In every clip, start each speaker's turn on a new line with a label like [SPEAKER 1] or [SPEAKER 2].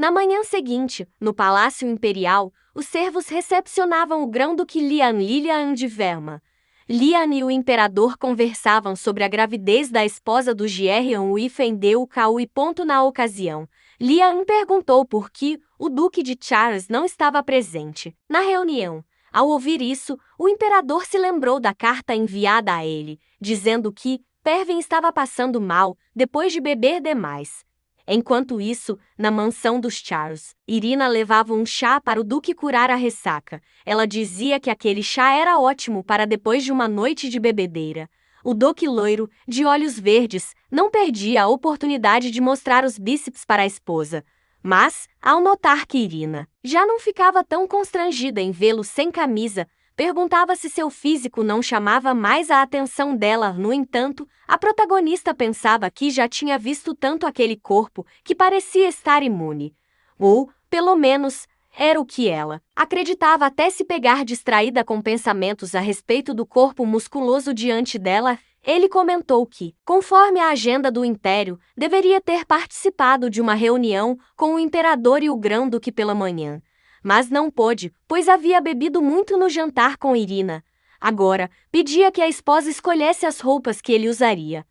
[SPEAKER 1] Na manhã seguinte, no Palácio Imperial, os servos recepcionavam o grão-duque Lilian de Verma. Lian e o imperador conversavam sobre a gravidez da esposa do Jierion Uifendeu Kau e na ocasião. Lian perguntou por que o duque de Charles não estava presente na reunião. Ao ouvir isso, o imperador se lembrou da carta enviada a ele, dizendo que Pervin estava passando mal depois de beber demais. Enquanto isso, na mansão dos Charles, Irina levava um chá para o duque curar a ressaca. Ela dizia que aquele chá era ótimo para depois de uma noite de bebedeira. O duque loiro, de olhos verdes, não perdia a oportunidade de mostrar os bíceps para a esposa. Mas, ao notar que Irina já não ficava tão constrangida em vê-lo sem camisa, perguntava se seu físico não chamava mais a atenção dela. No entanto, a protagonista pensava que já tinha visto tanto aquele corpo que parecia estar imune. Ou, pelo menos, era o que ela acreditava até se pegar distraída com pensamentos a respeito do corpo musculoso diante dela. Ele comentou que, conforme a agenda do Império, deveria ter participado de uma reunião com o imperador e o grão-duque pela manhã. Mas não pôde, pois havia bebido muito no jantar com Irina. Agora, pedia que a esposa escolhesse as roupas que ele usaria.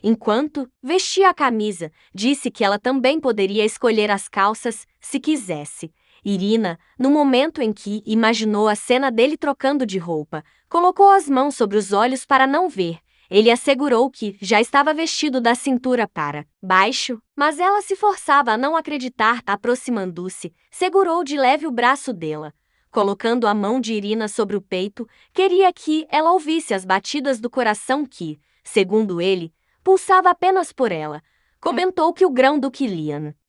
[SPEAKER 1] Enquanto vestia a camisa, disse que ela também poderia escolher as calças, se quisesse. Irina, no momento em que imaginou a cena dele trocando de roupa, colocou as mãos sobre os olhos para não ver. Ele assegurou que já estava vestido da cintura para baixo, mas ela se forçava a não acreditar. Aproximando-se, segurou de leve o braço dela. Colocando a mão de Irina sobre o peito, queria que ela ouvisse as batidas do coração que, segundo ele, pulsava apenas por ela. Comentou que o grão-duque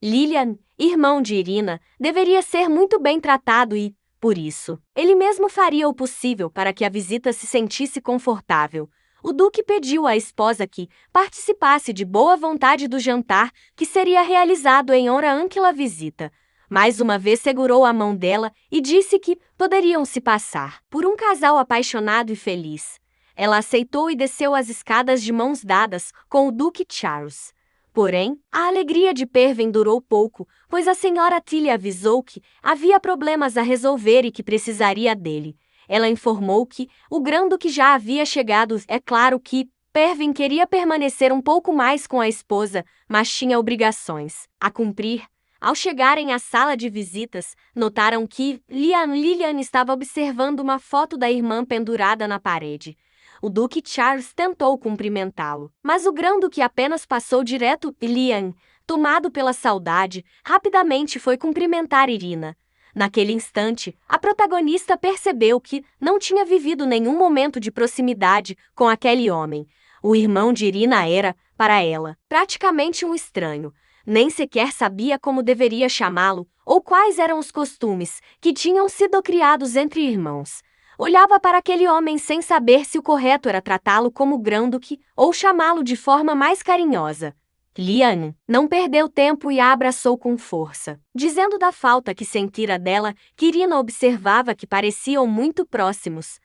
[SPEAKER 1] Lilian, irmão de Irina, deveria ser muito bem tratado e, por isso, ele mesmo faria o possível para que a visita se sentisse confortável. O duque pediu à esposa que participasse de boa vontade do jantar que seria realizado em honra àquela visita. Mais uma vez segurou a mão dela e disse que poderiam se passar por um casal apaixonado e feliz. Ela aceitou e desceu as escadas de mãos dadas com o duque Charles. Porém, a alegria de Pervin durou pouco, pois a senhora Tilly avisou que havia problemas a resolver e que precisaria dele. Ela informou que o grão-duque já havia chegado. É claro que Pervin queria permanecer um pouco mais com a esposa, mas tinha obrigações a cumprir. Ao chegarem à sala de visitas, notaram que Lilian estava observando uma foto da irmã pendurada na parede. O duque Charles tentou cumprimentá-lo, mas o grão-duque apenas passou direto. Lilian, tomado pela saudade, rapidamente foi cumprimentar Irina. Naquele instante, a protagonista percebeu que não tinha vivido nenhum momento de proximidade com aquele homem. O irmão de Irina era, para ela, praticamente um estranho. Nem sequer sabia como deveria chamá-lo ou quais eram os costumes que tinham sido criados entre irmãos. Olhava para aquele homem sem saber se o correto era tratá-lo como grão-duque ou chamá-lo de forma mais carinhosa. Lian não perdeu tempo e a abraçou com força, dizendo da falta que sentira dela, que Irina observava que pareciam muito próximos.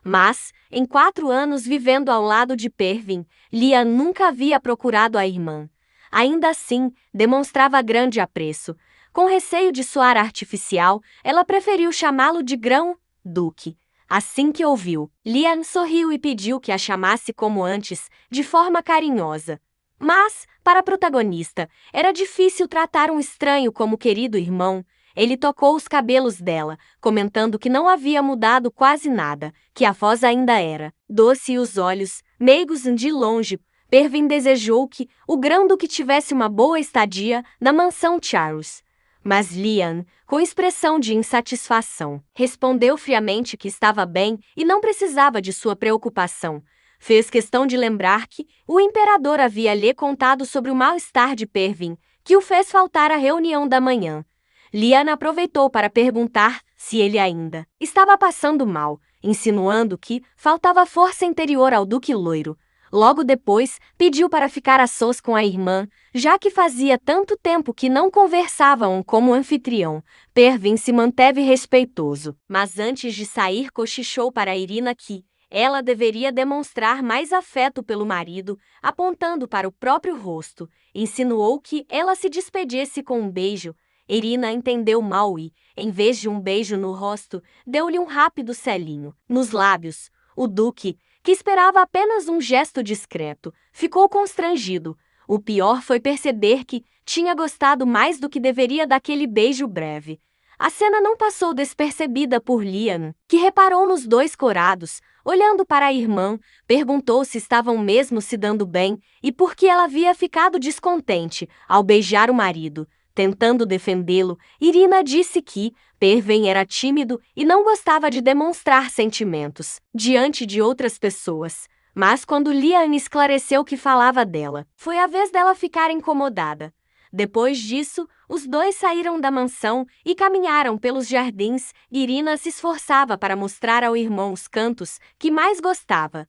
[SPEAKER 1] Mas, em 4 anos vivendo ao lado de Pervin, Lian nunca havia procurado a irmã. Ainda assim, demonstrava grande apreço. Com receio de soar artificial, ela preferiu chamá-lo de grão-duque. Assim que ouviu, Lian sorriu e pediu que a chamasse como antes, de forma carinhosa. Mas, para a protagonista, era difícil tratar um estranho como querido irmão. Ele tocou os cabelos dela, comentando que não havia mudado quase nada, que a voz ainda era doce e os olhos, meigos de longe. Pervin desejou que o grão-duque tivesse uma boa estadia na mansão Charles. Mas Lian, com expressão de insatisfação, respondeu friamente que estava bem e não precisava de sua preocupação. Fez questão de lembrar que o imperador havia lhe contado sobre o mal-estar de Pervin, que o fez faltar à reunião da manhã. Lian aproveitou para perguntar se ele ainda estava passando mal, insinuando que faltava força interior ao duque loiro. Logo depois, pediu para ficar a sós com a irmã, já que fazia tanto tempo que não conversavam como anfitrião. Pervin se manteve respeitoso, mas antes de sair cochichou para Irina que ela deveria demonstrar mais afeto pelo marido, apontando para o próprio rosto. Insinuou que ela se despedisse com um beijo. Irina entendeu mal e, em vez de um beijo no rosto, deu-lhe um rápido selinho nos lábios. O duque, que esperava apenas um gesto discreto, ficou constrangido. O pior foi perceber que tinha gostado mais do que deveria daquele beijo breve. A cena não passou despercebida por Lian, que reparou nos dois corados. Olhando para a irmã, perguntou se estavam mesmo se dando bem e por que ela havia ficado descontente ao beijar o marido. Tentando defendê-lo, Irina disse que Perven era tímido e não gostava de demonstrar sentimentos diante de outras pessoas. Mas quando Lian esclareceu que falava dela, foi a vez dela ficar incomodada. Depois disso, os dois saíram da mansão e caminharam pelos jardins. Irina se esforçava para mostrar ao irmão os cantos que mais gostava.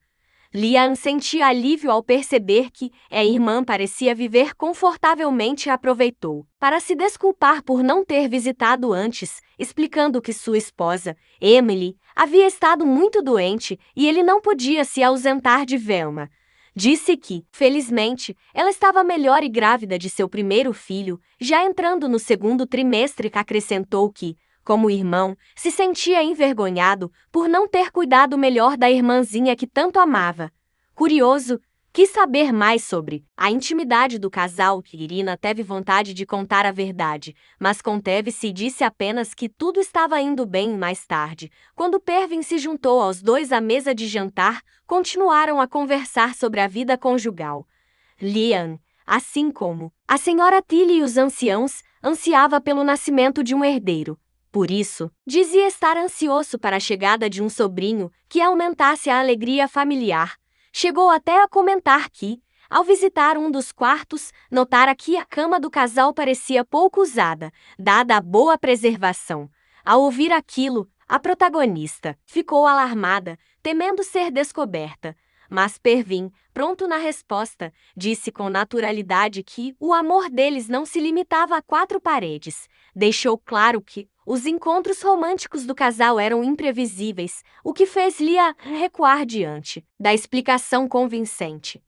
[SPEAKER 1] Lian sentia alívio ao perceber que a irmã parecia viver confortavelmente e aproveitou para se desculpar por não ter visitado antes, explicando que sua esposa, Emily, havia estado muito doente e ele não podia se ausentar de Velma. Disse que, felizmente, ela estava melhor e grávida de seu primeiro filho, já entrando no segundo trimestre. Acrescentou que, como irmão, se sentia envergonhado por não ter cuidado melhor da irmãzinha que tanto amava. Curioso, quis saber mais sobre a intimidade do casal. Irina teve vontade de contar a verdade, mas conteve-se e disse apenas que tudo estava indo bem. Mais tarde, quando Pervin se juntou aos dois à mesa de jantar, continuaram a conversar sobre a vida conjugal. Lian, assim como a senhora Tilly e os anciãos, ansiava pelo nascimento de um herdeiro. Por isso, dizia estar ansioso para a chegada de um sobrinho que aumentasse a alegria familiar. Chegou até a comentar que, ao visitar um dos quartos, notara que a cama do casal parecia pouco usada, dada a boa preservação. Ao ouvir aquilo, a protagonista ficou alarmada, temendo ser descoberta. Mas Pervin, pronto na resposta, disse com naturalidade que o amor deles não se limitava a quatro paredes. Deixou claro que os encontros românticos do casal eram imprevisíveis, o que fez Lia recuar diante da explicação convincente.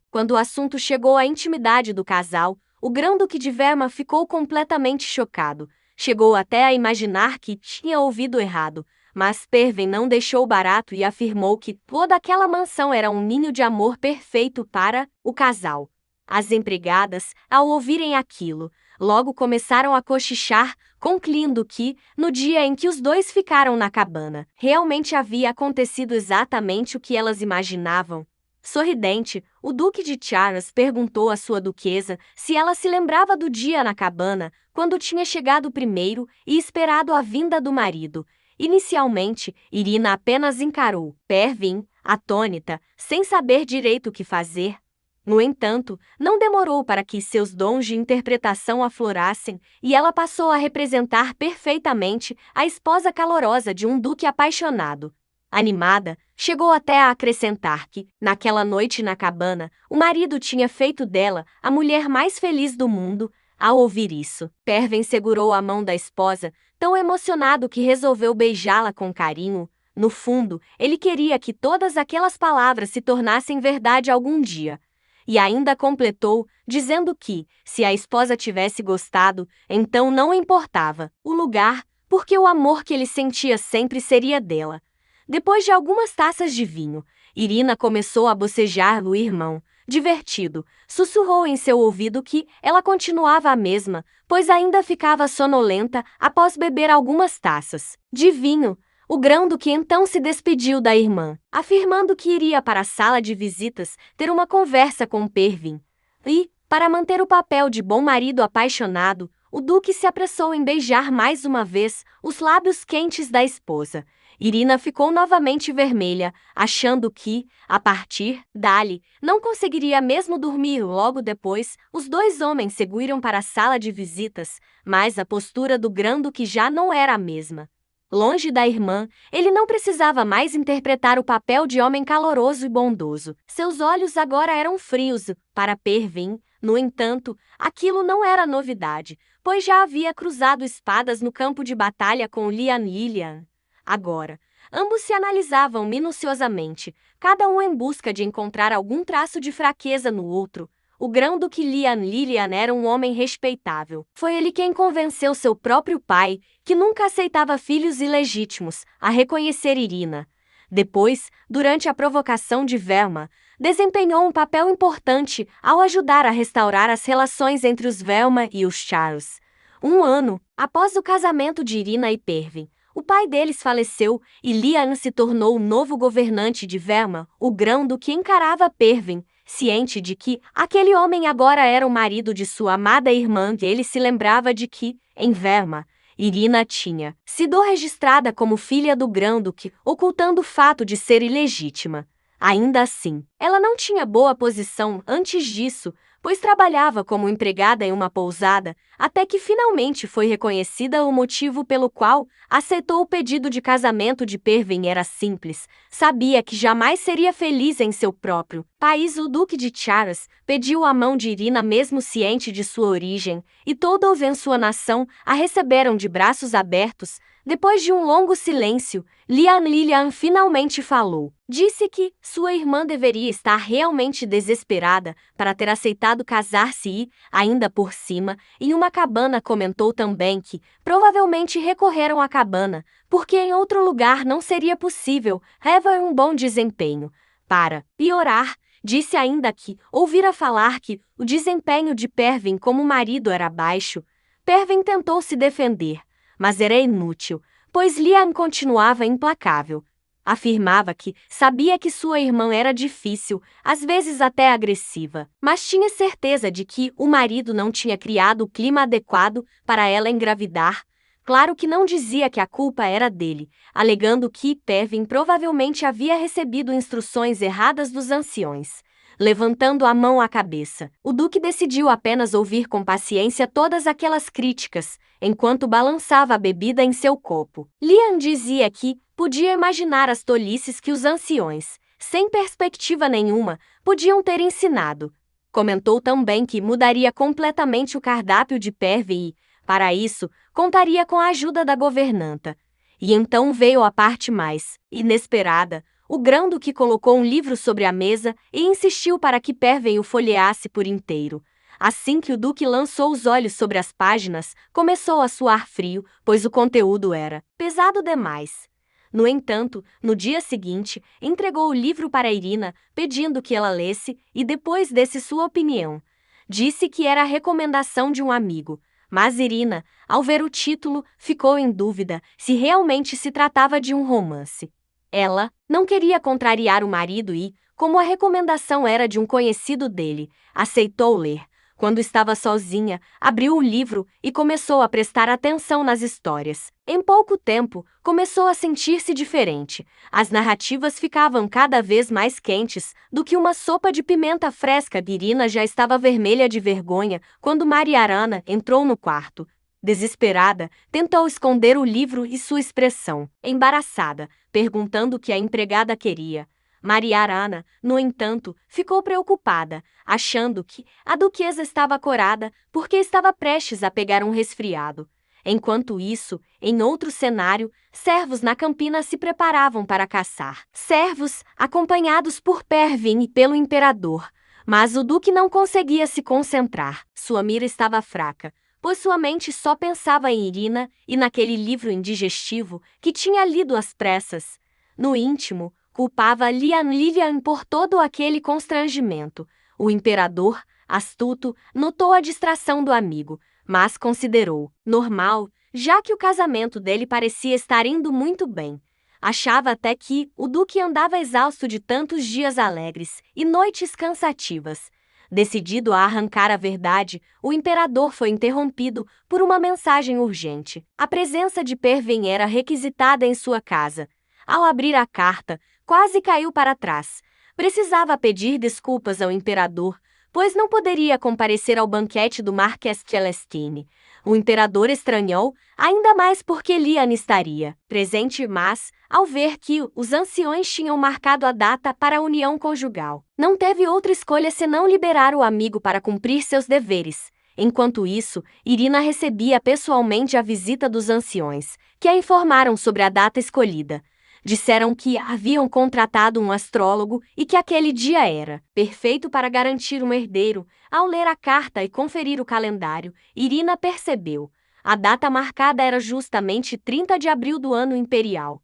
[SPEAKER 1] Quando o assunto chegou à intimidade do casal, o Grão-Duque de Verma ficou completamente chocado. Chegou até a imaginar que tinha ouvido errado, mas Perven não deixou barato e afirmou que toda aquela mansão era um ninho de amor perfeito para o casal. As empregadas, ao ouvirem aquilo, logo começaram a cochichar, concluindo que, no dia em que os dois ficaram na cabana, realmente havia acontecido exatamente o que elas imaginavam. Sorridente, o Duque de Charles perguntou à sua duquesa se ela se lembrava do dia na cabana, quando tinha chegado primeiro e esperado a vinda do marido. Inicialmente, Irina apenas encarou Pervin, atônita, sem saber direito o que fazer. No entanto, não demorou para que seus dons de interpretação aflorassem e ela passou a representar perfeitamente a esposa calorosa de um duque apaixonado. Animada, chegou até a acrescentar que, naquela noite na cabana, o marido tinha feito dela a mulher mais feliz do mundo. Ao ouvir isso, Perven segurou a mão da esposa, tão emocionado que resolveu beijá-la com carinho. No fundo, ele queria que todas aquelas palavras se tornassem verdade algum dia. E ainda completou, dizendo que, se a esposa tivesse gostado, então não importava o lugar, porque o amor que ele sentia sempre seria dela. Depois de algumas taças de vinho, Irina começou a bocejar o irmão. Divertido, sussurrou em seu ouvido que ela continuava a mesma, pois ainda ficava sonolenta após beber algumas taças de vinho. O Grão-Duque então se despediu da irmã, afirmando que iria para a sala de visitas ter uma conversa com Pervin. E, para manter o papel de bom marido apaixonado, o Duque se apressou em beijar mais uma vez os lábios quentes da esposa. Irina ficou novamente vermelha, achando que, a partir dali, não conseguiria mesmo dormir. Logo depois, os dois homens seguiram para a sala de visitas, mas a postura do Grão-Duque já não era a mesma. Longe da irmã, ele não precisava mais interpretar o papel de homem caloroso e bondoso. Seus olhos agora eram frios. Para Pervin, no entanto, aquilo não era novidade, pois já havia cruzado espadas no campo de batalha com Lilian. Agora, ambos se analisavam minuciosamente, cada um em busca de encontrar algum traço de fraqueza no outro. o grão-duque Lian Lilian era um homem respeitável. Foi ele quem convenceu seu próprio pai, que nunca aceitava filhos ilegítimos, a reconhecer Irina. Depois, durante a provocação de Velma, desempenhou um papel importante ao ajudar a restaurar as relações entre os Velma e os Charles. Um ano após o casamento de Irina e Pervin, o pai deles faleceu e Lian se tornou o novo governante de Velma, o grão-duque encarava Pervin, ciente de que aquele homem agora era o marido de sua amada irmã. Ele se lembrava de que, em Velma, Irina tinha sido registrada como filha do grão-duque, ocultando o fato de ser ilegítima. Ainda assim, ela não tinha boa posição antes disso, pois trabalhava como empregada em uma pousada, até que finalmente foi reconhecida. O motivo pelo qual aceitou o pedido de casamento de Pervin era simples: sabia que jamais seria feliz em seu próprio país. O Duque de Charles pediu a mão de Irina mesmo ciente de sua origem, e toda em sua nação a receberam de braços abertos. Depois de um longo silêncio, Lian Lilian finalmente falou. Disse que sua irmã deveria estar realmente desesperada para ter aceitado casar-se e, ainda por cima, em uma cabana. Comentou também que, provavelmente recorreram à cabana, porque em outro lugar não seria possível levar um bom desempenho. Para piorar, disse ainda que ouvira falar que o desempenho de Pervin como marido era baixo. Pervin tentou se defender, mas era inútil, pois Lian continuava implacável. Afirmava que sabia que sua irmã era difícil, às vezes até agressiva, mas tinha certeza de que o marido não tinha criado o clima adequado para ela engravidar. Claro que não dizia que a culpa era dele, alegando que Pervin provavelmente havia recebido instruções erradas dos anciões. Levantando a mão à cabeça, o duque decidiu apenas ouvir com paciência todas aquelas críticas, enquanto balançava a bebida em seu copo. Lian dizia que podia imaginar as tolices que os anciões, sem perspectiva nenhuma, podiam ter ensinado. Comentou também que mudaria completamente o cardápio de Pervin e, para isso, contaria com a ajuda da governanta. E então veio a parte mais inesperada. O grão-duque colocou um livro sobre a mesa e insistiu para que Pervin o folheasse por inteiro. Assim que o duque lançou os olhos sobre as páginas, começou a suar frio, pois o conteúdo era pesado demais. No entanto, no dia seguinte, entregou o livro para Irina, pedindo que ela lesse e depois desse sua opinião. Disse que era a recomendação de um amigo, mas Irina, ao ver o título, ficou em dúvida se realmente se tratava de um romance. Ela não queria contrariar o marido e, como a recomendação era de um conhecido dele, aceitou ler. Quando estava sozinha, abriu o livro e começou a prestar atenção nas histórias. Em pouco tempo, começou a sentir-se diferente. As narrativas ficavam cada vez mais quentes do que uma sopa de pimenta fresca. Irina já estava vermelha de vergonha quando Mariarana entrou no quarto. Desesperada, tentou esconder o livro e sua expressão, embaraçada, perguntando o que a empregada queria. Mariarana, no entanto, ficou preocupada, achando que a duquesa estava corada porque estava prestes a pegar um resfriado. Enquanto isso, em outro cenário, servos na campina se preparavam para caçar. Servos, acompanhados por Pervin e pelo imperador. Mas o duque não conseguia se concentrar. Sua mira estava fraca, pois sua mente só pensava em Irina e naquele livro indigestivo que tinha lido às pressas. No íntimo, culpava Lian Lilian por todo aquele constrangimento. O imperador, astuto, notou a distração do amigo, mas considerou normal, já que o casamento dele parecia estar indo muito bem. Achava até que o duque andava exausto de tantos dias alegres e noites cansativas. Decidido a arrancar a verdade, o imperador foi interrompido por uma mensagem urgente. A presença de Pervin era requisitada em sua casa. Ao abrir a carta, quase caiu para trás. Precisava pedir desculpas ao imperador, pois não poderia comparecer ao banquete do Marquês Celestine. O imperador estranhou, ainda mais porque Lian estaria presente, mas, ao ver que os anciões tinham marcado a data para a união conjugal, não teve outra escolha senão liberar o amigo para cumprir seus deveres. Enquanto isso, Irina recebia pessoalmente a visita dos anciões, que a informaram sobre a data escolhida. Disseram que haviam contratado um astrólogo e que aquele dia era perfeito para garantir um herdeiro. Ao ler a carta e conferir o calendário, Irina percebeu. A data marcada era justamente 30 de abril do ano imperial.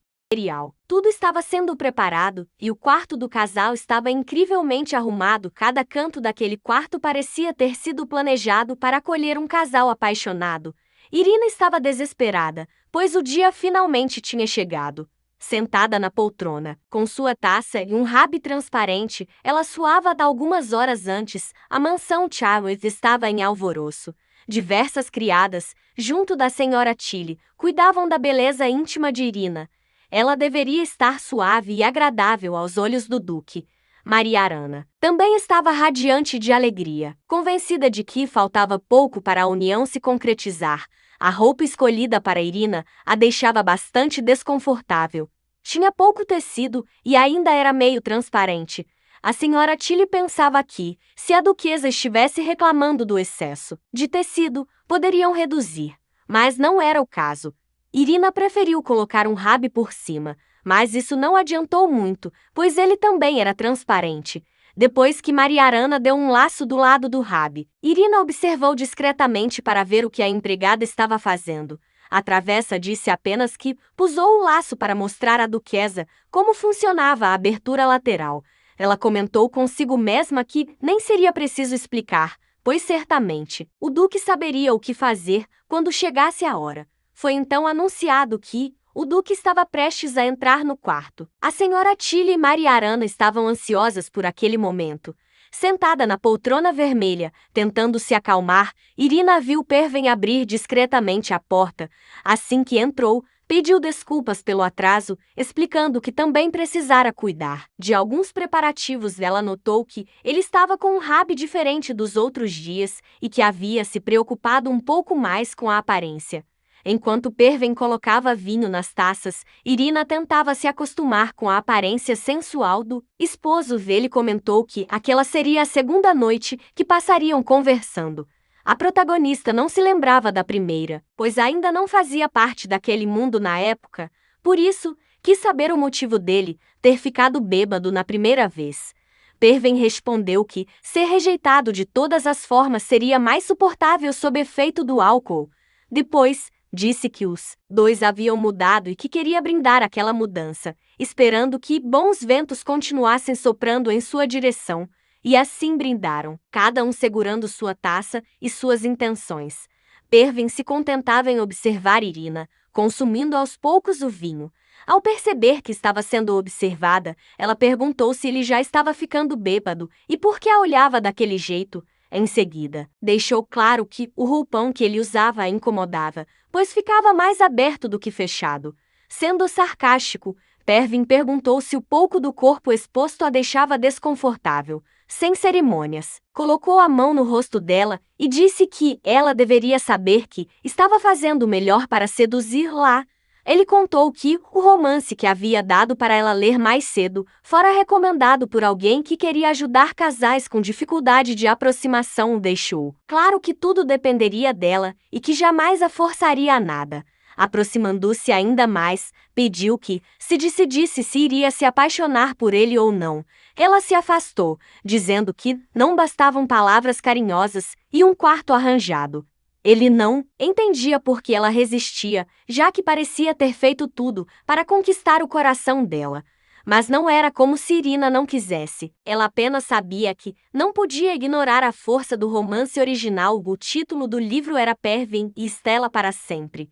[SPEAKER 1] Tudo estava sendo preparado e o quarto do casal estava incrivelmente arrumado. Cada canto daquele quarto parecia ter sido planejado para acolher um casal apaixonado. Irina estava desesperada, pois o dia finalmente tinha chegado. Sentada na poltrona, com sua taça e um rabi transparente, ela suava algumas horas antes. A mansão Chavez estava em alvoroço. Diversas criadas, junto da senhora Tilly, cuidavam da beleza íntima de Irina. Ela deveria estar suave e agradável aos olhos do duque. Mariarana também estava radiante de alegria, convencida de que faltava pouco para a união se concretizar. A roupa escolhida para Irina a deixava bastante desconfortável. Tinha pouco tecido e ainda era meio transparente. A senhora Tilly pensava que, se a duquesa estivesse reclamando do excesso de tecido, poderiam reduzir. Mas não era o caso. Irina preferiu colocar um rabi por cima, mas isso não adiantou muito, pois ele também era transparente. Depois que Mariarana deu um laço do lado do rabi, Irina observou discretamente para ver o que a empregada estava fazendo. A travessa disse apenas que pusou o laço para mostrar à duquesa como funcionava a abertura lateral. Ela comentou consigo mesma que nem seria preciso explicar, pois certamente o duque saberia o que fazer quando chegasse a hora. Foi então anunciado que o duque estava prestes a entrar no quarto. A senhora Tilly e Mariarana estavam ansiosas por aquele momento. Sentada na poltrona vermelha, tentando se acalmar, Irina viu Perven abrir discretamente a porta. Assim que entrou, pediu desculpas pelo atraso, explicando que também precisara cuidar de alguns preparativos. Ela notou que ele estava com um rabi diferente dos outros dias e que havia se preocupado um pouco mais com a aparência. Enquanto Perven colocava vinho nas taças, Irina tentava se acostumar com a aparência sensual do esposo. Ele comentou que aquela seria a segunda noite que passariam conversando. A protagonista não se lembrava da primeira, pois ainda não fazia parte daquele mundo na época. Por isso, quis saber o motivo dele ter ficado bêbado na primeira vez. Perven respondeu que ser rejeitado de todas as formas seria mais suportável sob efeito do álcool. Depois, disse que os dois haviam mudado e que queria brindar aquela mudança, esperando que bons ventos continuassem soprando em sua direção. E assim brindaram, cada um segurando sua taça e suas intenções. Perven se contentava em observar Irina, consumindo aos poucos o vinho. Ao perceber que estava sendo observada, ela perguntou se ele já estava ficando bêbado e por que a olhava daquele jeito. Em seguida, deixou claro que o roupão que ele usava a incomodava, pois ficava mais aberto do que fechado. Sendo sarcástico, Perven perguntou se o pouco do corpo exposto a deixava desconfortável. Sem cerimônias, colocou a mão no rosto dela e disse que ela deveria saber que estava fazendo o melhor para seduzir-la. Ele contou que o romance que havia dado para ela ler mais cedo fora recomendado por alguém que queria ajudar casais com dificuldade de aproximação. O deixou claro que tudo dependeria dela e que jamais a forçaria a nada. Aproximando-se ainda mais, pediu que, se decidisse se iria se apaixonar por ele ou não. Ela se afastou, dizendo que não bastavam palavras carinhosas e um quarto arranjado. Ele não entendia por que ela resistia, já que parecia ter feito tudo para conquistar o coração dela. Mas não era como se Irina não quisesse. Ela apenas sabia que não podia ignorar a força do romance original. O título do livro era Perven e Stella para sempre.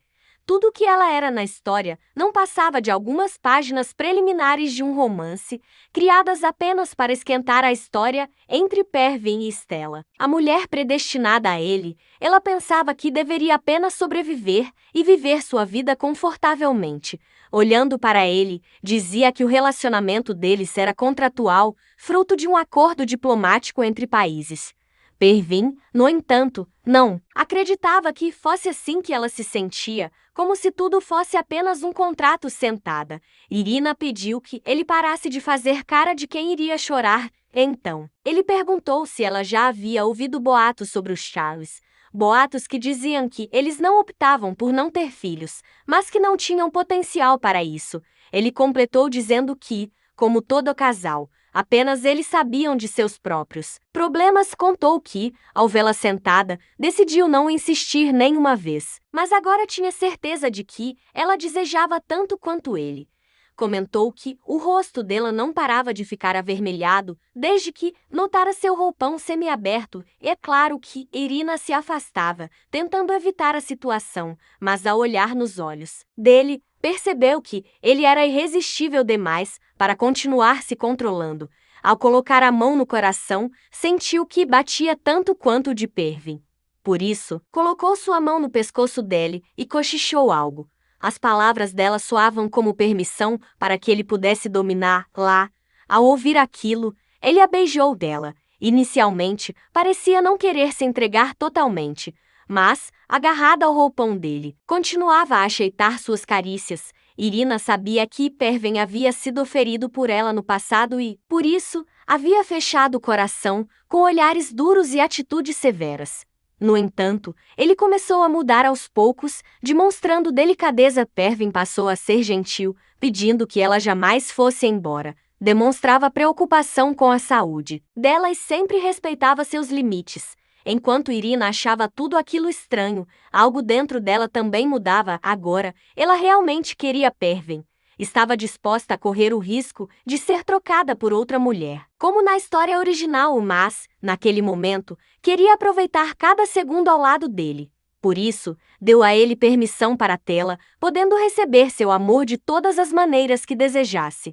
[SPEAKER 1] Tudo o que ela era na história não passava de algumas páginas preliminares de um romance, criadas apenas para esquentar a história entre Perven e Stella. A mulher predestinada a ele, ela pensava que deveria apenas sobreviver e viver sua vida confortavelmente. Olhando para ele, dizia que o relacionamento deles era contratual, fruto de um acordo diplomático entre países. Perven, no entanto, não acreditava que fosse assim que ela se sentia, como se tudo fosse apenas um contrato. Sentada, Irina pediu que ele parasse de fazer cara de quem iria chorar. Então, ele perguntou se ela já havia ouvido boatos sobre os Charles. boatos que diziam que eles não optavam por não ter filhos, mas que não tinham potencial para isso. Ele completou dizendo que, como todo casal, apenas eles sabiam de seus próprios problemas. Contou que, ao vê-la sentada, decidiu não insistir nenhuma vez, mas agora tinha certeza de que ela desejava tanto quanto ele. Comentou que o rosto dela não parava de ficar avermelhado desde que notara seu roupão semiaberto, e é claro que Irina se afastava, tentando evitar a situação, mas ao olhar nos olhos dele, percebeu que ele era irresistível demais para continuar se controlando. Ao colocar a mão no coração, sentiu que batia tanto quanto o de Pervin. Por isso, colocou sua mão no pescoço dele e cochichou algo. As palavras dela soavam como permissão para que ele pudesse dominá-la. Ao ouvir aquilo, ele a beijou dela. Inicialmente, parecia não querer se entregar totalmente, mas, agarrada ao roupão dele, continuava a ajeitar suas carícias. Irina sabia que Pervin havia sido ferido por ela no passado e, por isso, havia fechado o coração, com olhares duros e atitudes severas. No entanto, ele começou a mudar aos poucos, demonstrando delicadeza. Pervin passou a ser gentil, pedindo que ela jamais fosse embora. Demonstrava preocupação com a saúde dela e sempre respeitava seus limites. Enquanto Irina achava tudo aquilo estranho, algo dentro dela também mudava. Agora, ela realmente queria Pervin. Estava disposta a correr o risco de ser trocada por outra mulher, como na história original, mas, naquele momento, queria aproveitar cada segundo ao lado dele. Por isso, deu a ele permissão para tê-la, podendo receber seu amor de todas as maneiras que desejasse.